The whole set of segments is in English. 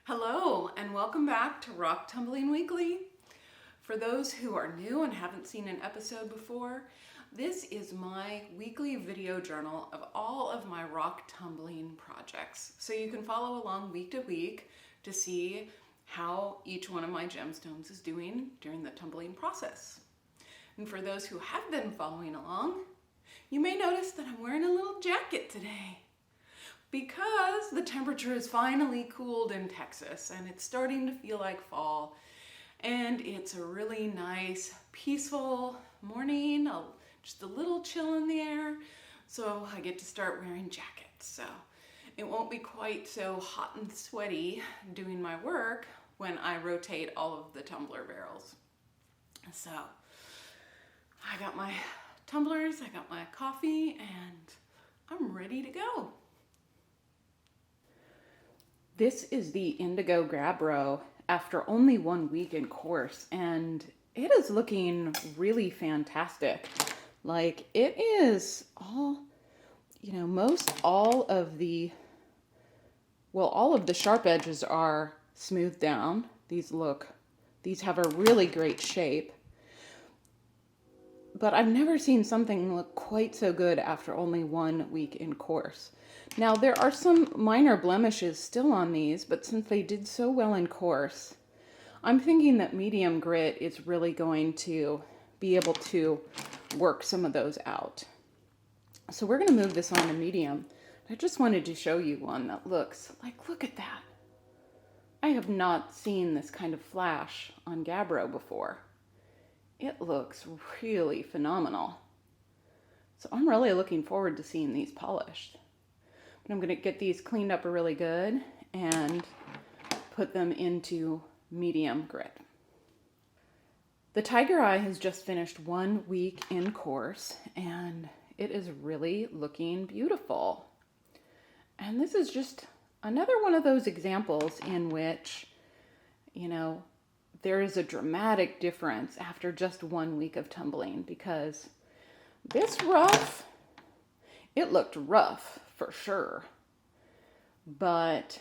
Hello and welcome back to Rock Tumbling Weekly. For those who are new and haven't seen an episode before, this is my weekly video journal of all of my rock tumbling projects. So you can follow along week to week to see how each one of my gemstones is doing during the tumbling process. And for those who have been following along, you may notice that I'm wearing a little jacket today, because the temperature has finally cooled in Texas and it's starting to feel like fall, and it's a really nice peaceful morning, just a little chill in the air, so I get to start wearing jackets. So it won't be quite so hot and sweaty doing my work when I rotate all of the tumbler barrels. So I got my tumblers, I got my coffee, and I'm ready to go. This is the Indigo Gabbro after only 1 week in course, and it is looking really fantastic. Like, it is all, all of the sharp edges are smoothed down. These have a really great shape. But I've never seen something look quite so good after only 1 week in course. Now, there are some minor blemishes still on these, but since they did so well in course, I'm thinking that medium grit is really going to be able to work some of those out. So we're going to move this on to medium. I just wanted to show you one that looks like, look at that. I have not seen this kind of flash on Gabbro before. It looks really phenomenal. So I'm really looking forward to seeing these polished. But I'm going to get these cleaned up really good and put them into medium grit. The Tiger Eye has just finished 1 week in course, and it is really looking beautiful. And this is just another one of those examples in which, there is a dramatic difference after just 1 week of tumbling, because this rough, it looked rough for sure, but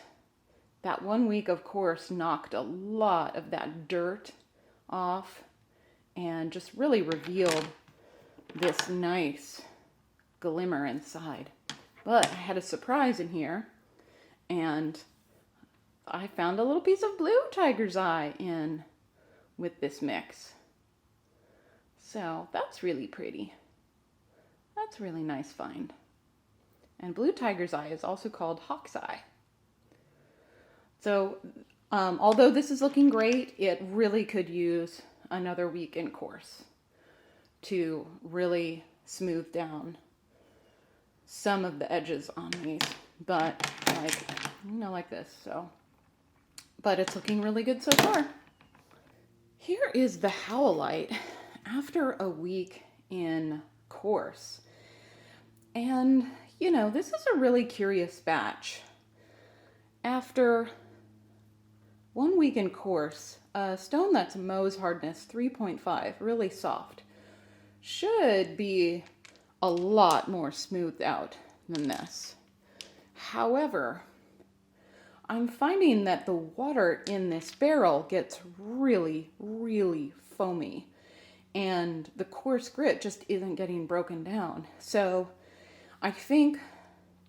that 1 week of course knocked a lot of that dirt off and just really revealed this nice glimmer inside. But I had a surprise in here, and I found a little piece of blue tiger's eye in with this mix. So that's really pretty. That's a really nice find. And blue tiger's eye is also called hawk's eye. So although this is looking great, it really could use another week in course to really smooth down some of the edges on these. But like this. So, but it's looking really good so far. Here is the Howlite after a week in course. And, this is a really curious batch. After 1 week in course, a stone that's Mohs hardness 3.5, really soft, should be a lot more smoothed out than this. However, I'm finding that the water in this barrel gets really, really foamy, and the coarse grit just isn't getting broken down. So I think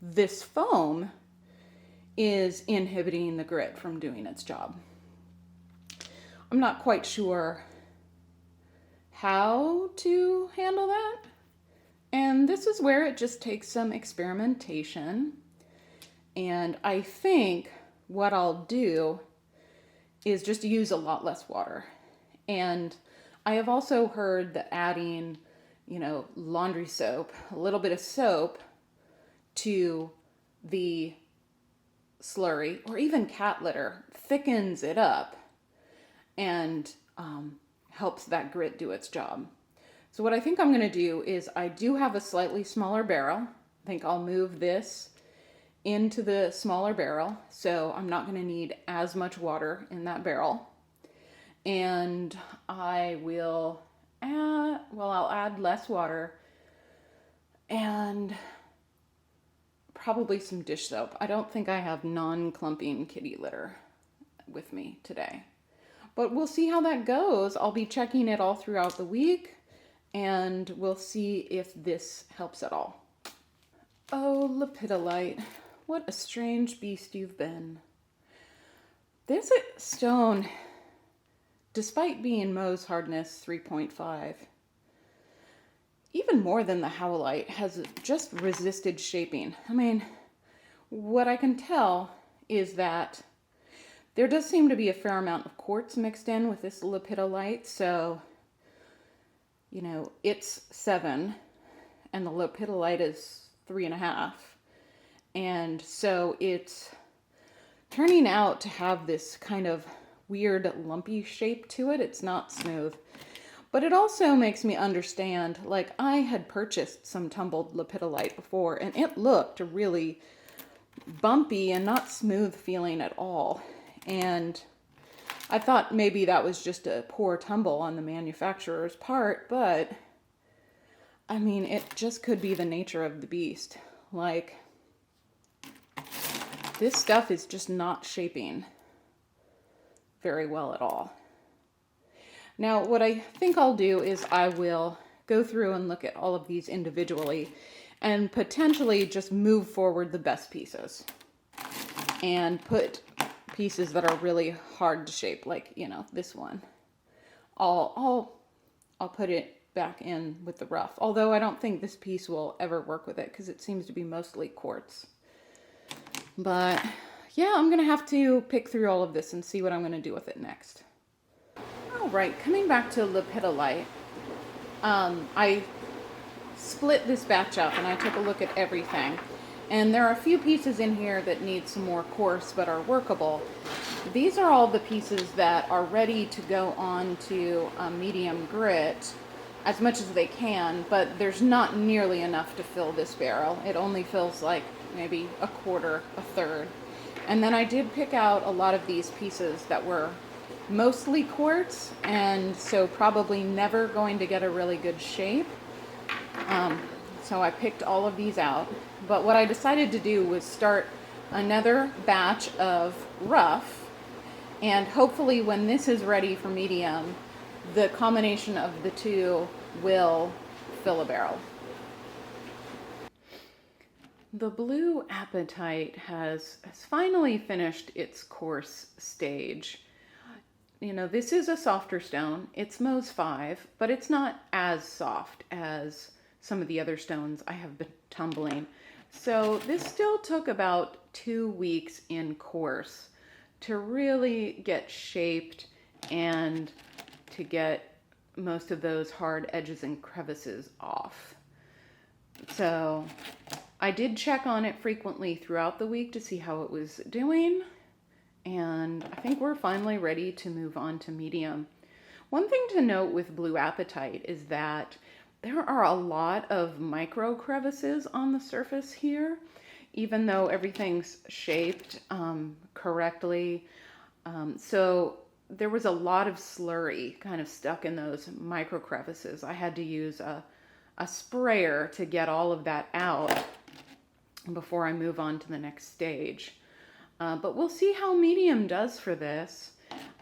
this foam is inhibiting the grit from doing its job. I'm not quite sure how to handle that, and this is where it just takes some experimentation. And I think what I'll do is just use a lot less water. And I have also heard that adding, laundry soap, a little bit of soap to the slurry, or even cat litter, thickens it up and helps that grit do its job. So what I think I'm going to do is, I do have a slightly smaller barrel. I think I'll move this into the smaller barrel, so I'm not going to need as much water in that barrel. And I will I'll add less water and probably some dish soap. I don't think I have non-clumping kitty litter. with me today. But we'll see how that goes. I'll be checking it all throughout the week, and we'll see if this helps at all. Oh, Lepidolite, what a strange beast you've been. This stone, despite being Mohs hardness 3.5, even more than the Howlite, has just resisted shaping. I mean, what I can tell is that there does seem to be a fair amount of quartz mixed in with this Lepidolite, so, you know, it's 7, and the Lepidolite is 3.5, and so it's turning out to have this kind of weird lumpy shape to it. It's not smooth. But it also makes me understand, like, I had purchased some tumbled Lepidolite before, and it looked really bumpy and not smooth feeling at all. And I thought maybe that was just a poor tumble on the manufacturer's part, but I mean, it just could be the nature of the beast. Like, this stuff is just not shaping very well at all. Now, what I think I'll do is I will go through and look at all of these individually and potentially just move forward the best pieces and put pieces that are really hard to shape, like, you know, this one. I'll put it back in with the rough, although I don't think this piece will ever work with it because it seems to be mostly quartz. But yeah, I'm gonna have to pick through all of this and see what I'm gonna do with it next. All right, coming back to Lepidolite, I split this batch up and I took a look at everything. And there are a few pieces in here that need some more coarse but are workable. These are all the pieces that are ready to go on to a medium grit as much as they can, but there's not nearly enough to fill this barrel. It only fills like maybe a quarter, a third. And then I did pick out a lot of these pieces that were mostly quartz, and so probably never going to get a really good shape. So I picked all of these out. But what I decided to do was start another batch of rough, and hopefully when this is ready for medium, the combination of the two will fill a barrel. The blue Apatite has finally finished its coarse stage. You know, this is a softer stone. It's Mohs 5, but it's not as soft as some of the other stones I have been tumbling. So this still took about 2 weeks in course to really get shaped and to get most of those hard edges and crevices off. So I did check on it frequently throughout the week to see how it was doing, and I think we're finally ready to move on to medium. One thing to note with blue Apatite is that there are a lot of micro crevices on the surface here, even though everything's shaped correctly. So there was a lot of slurry kind of stuck in those micro crevices. I had to use a sprayer to get all of that out before I move on to the next stage. But we'll see how medium does for this.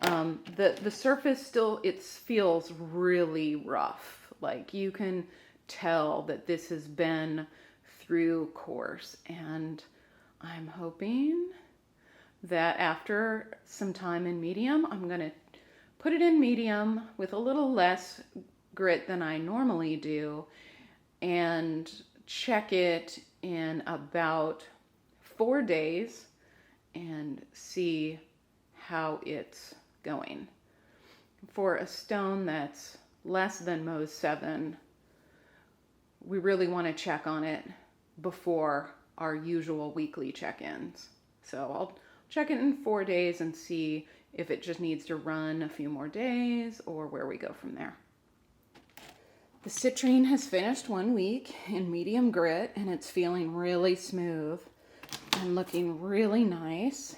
The surface still, it feels really rough. Like, you can tell that this has been through course, and I'm hoping that after some time in medium, I'm going to put it in medium with a little less grit than I normally do and check it in about 4 days and see how it's going. For a stone that's less than Mohs 7, we really want to check on it before our usual weekly check-ins. So I'll check it in 4 days and see if it just needs to run a few more days or where we go from there. The citrine has finished 1 week in medium grit, and it's feeling really smooth and looking really nice.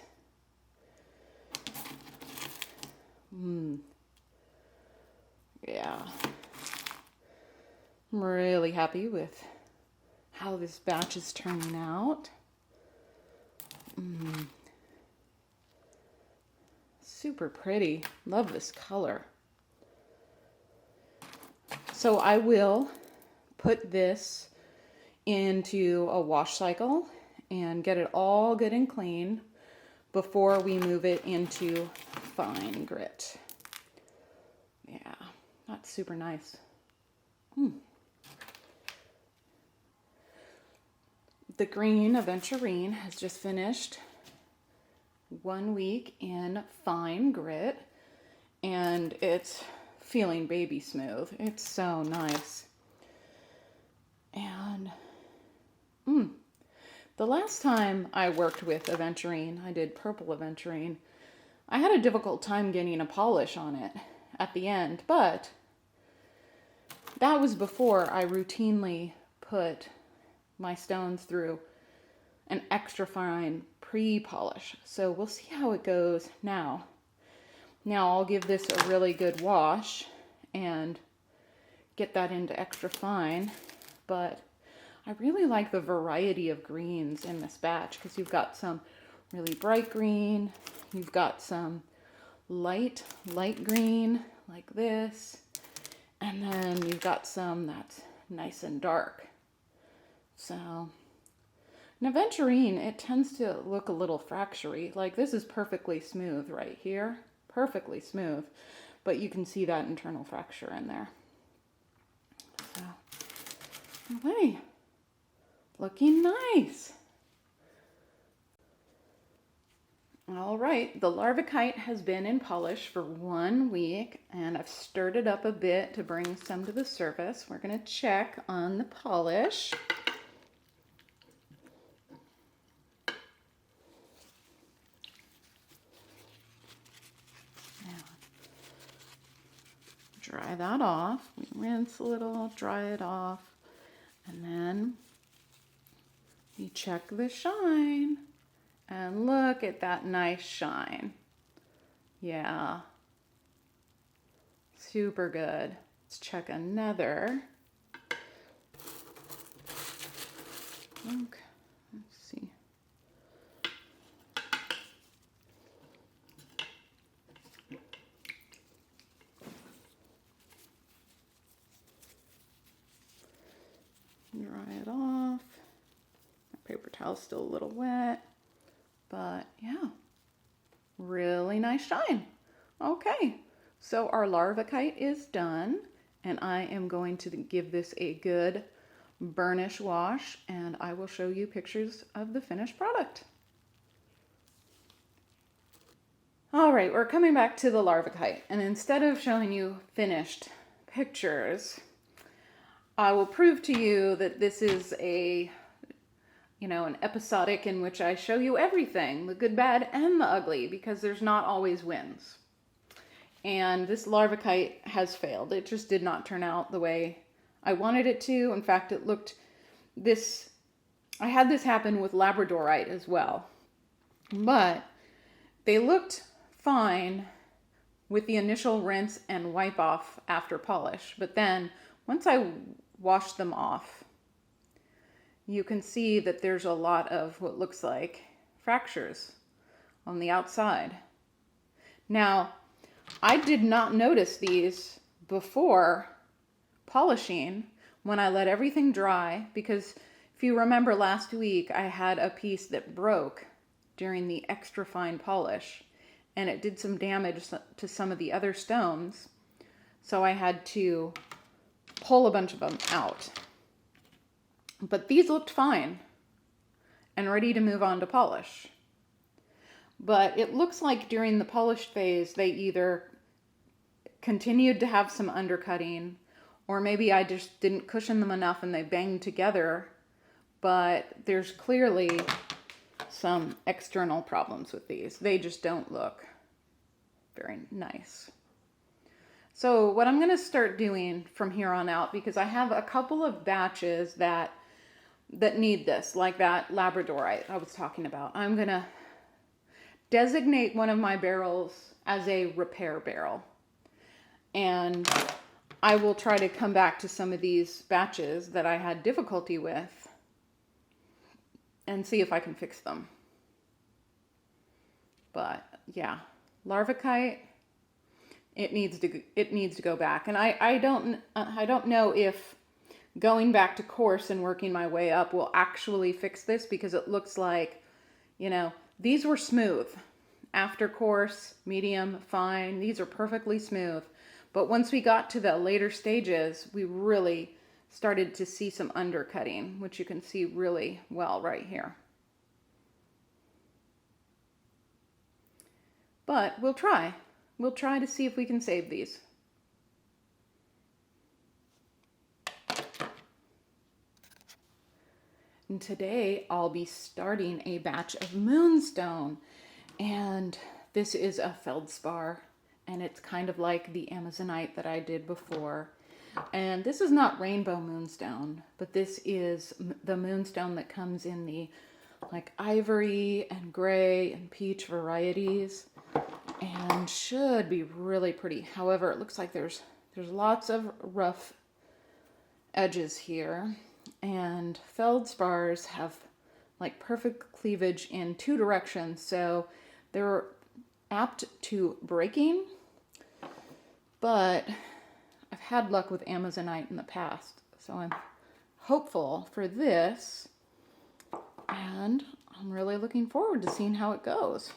Yeah. I'm really happy with how this batch is turning out. Super pretty. Love this color. So I will put this into a wash cycle and get it all good and clean before we move it into fine grit. Yeah, that's super nice. The green Aventurine has just finished 1 week in fine grit, and it's feeling baby smooth. It's so nice. And the last time I worked with Aventurine, I did purple Aventurine, I had a difficult time getting a polish on it at the end, but that was before I routinely put my stones through an extra fine pre-polish. So we'll see how it goes now. Now I'll give this a really good wash and get that into extra fine, but I really like the variety of greens in this batch because you've got some really bright green, you've got some light green like this, and then you've got some that's nice and dark. So, an Aventurine, it tends to look a little fracture-y. Like this is perfectly smooth right here, perfectly smooth, but you can see that internal fracture in there. So, okay. Looking nice. All right, the Larvikite has been in polish for 1 week, and I've stirred it up a bit to bring some to the surface. We're going to check on the polish. Dry that off. We rinse a little, dry it off, and then you check the shine, and look at that nice shine. Yeah, super good. Let's check another. Okay, let's see. Dry it off. Paper towel's still a little wet, but yeah, really nice shine. Okay, so our Larvikite is done, and I am going to give this a good burnish wash, and I will show you pictures of the finished product. All right, we're coming back to the Larvikite, and instead of showing you finished pictures, I will prove to you that this is an episodic in which I show you everything, the good, bad, and the ugly, because there's not always wins. And this Larvikite has failed. It just did not turn out the way I wanted it to. In fact, I had this happen with Labradorite as well. But they looked fine with the initial rinse and wipe off after polish. But then, once I washed them off, you can see that there's a lot of what looks like fractures on the outside. Now, I did not notice these before polishing when I let everything dry, because if you remember last week, I had a piece that broke during the extra fine polish, and it did some damage to some of the other stones, so I had to pull a bunch of them out. But these looked fine and ready to move on to polish. But it looks like during the polish phase, they either continued to have some undercutting, or maybe I just didn't cushion them enough and they banged together. But there's clearly some external problems with these. They just don't look very nice. So what I'm going to start doing from here on out, because I have a couple of batches that need this, like that Labradorite I was talking about. I'm going to designate one of my barrels as a repair barrel. And I will try to come back to some of these batches that I had difficulty with and see if I can fix them. But yeah, Larvikite, it needs to go back. And I don't know if going back to coarse and working my way up will actually fix this, because it looks like, you know, these were smooth. After coarse, medium, fine, these are perfectly smooth. But once we got to the later stages, we really started to see some undercutting, which you can see really well right here. But we'll try. We'll try to see if we can save these. And today I'll be starting a batch of Moonstone. And this is a feldspar, and it's kind of like the Amazonite that I did before. And this is not rainbow moonstone, but this is the moonstone that comes in the like ivory and gray and peach varieties, and should be really pretty. However, it looks like there's lots of rough edges here, and feldspars have like perfect cleavage in two directions, so they're apt to breaking. But I've had luck with Amazonite in the past, so I'm hopeful for this, and I'm really looking forward to seeing how it goes.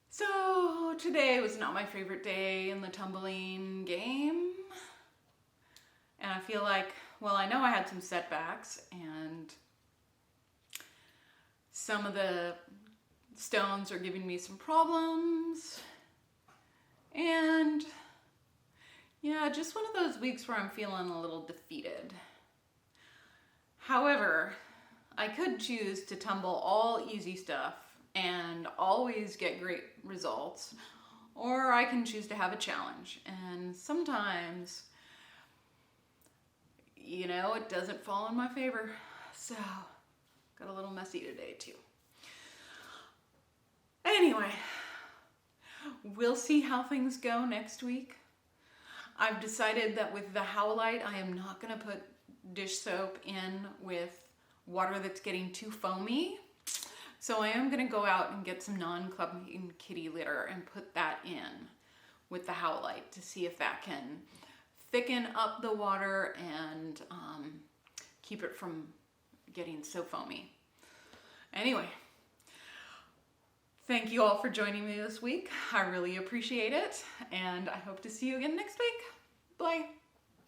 So today was not my favorite day in the tumbling game, and I feel like, well, I know I had some setbacks, and some of the stones are giving me some problems, and yeah, just one of those weeks where I'm feeling a little defeated. However, I could choose to tumble all easy stuff and always get great results, or I can choose to have a challenge. And sometimes, you know, it doesn't fall in my favor. So, got a little messy today too. Anyway, we'll see how things go next week. I've decided that with the Howlite, I am not going to put dish soap in with water that's getting too foamy. So I am going to go out and get some non-clubbing kitty litter and put that in with the Howlite to see if that can thicken up the water and keep it from getting so foamy. Anyway, thank you all for joining me this week. I really appreciate it, and I hope to see you again next week. Bye.